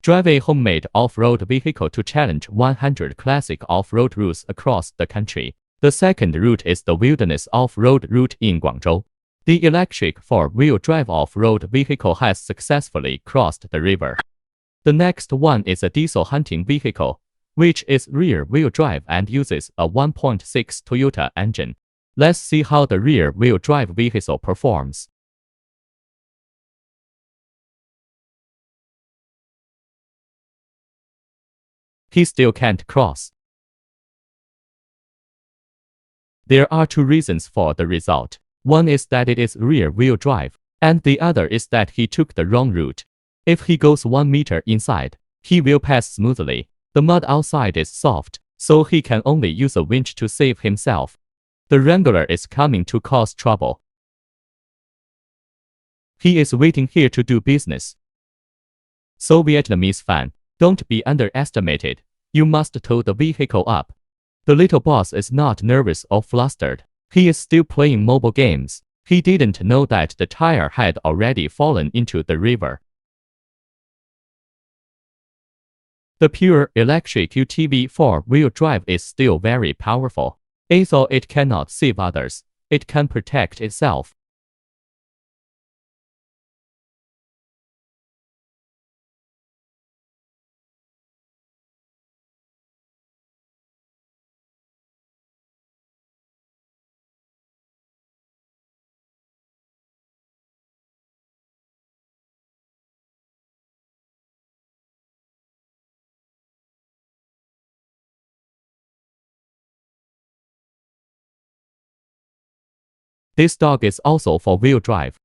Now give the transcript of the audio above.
Drive a homemade off-road vehicle to challenge 100 classic off-road routes across the country. The second route is the Wilderness Off-Road Route in Guangzhou. The electric four-wheel drive off-road vehicle has successfully crossed the river. The next one is a diesel hunting vehicle, which is rear-wheel drive and uses a 1.6 Toyota engine. Let's see how the rear-wheel drive vehicle performs. He still can't cross. There are two reasons for the result. One is that it is rear-wheel drive, and the other is that he took the wrong route. If he goes 1 meter inside, he will pass smoothly. The mud outside is soft, so he can only use a winch to save himself. The Wrangler is coming to cause trouble. He is waiting here to do business. So Vietnamese fan, don't be underestimated. You must tow the vehicle up. The little boss is not nervous or flustered. He is still playing mobile games. He didn't know that the tire had already fallen into the river. The pure electric UTV four-wheel drive is still very powerful. Although it cannot save others, it can protect itself. This dog is also four-wheel drive.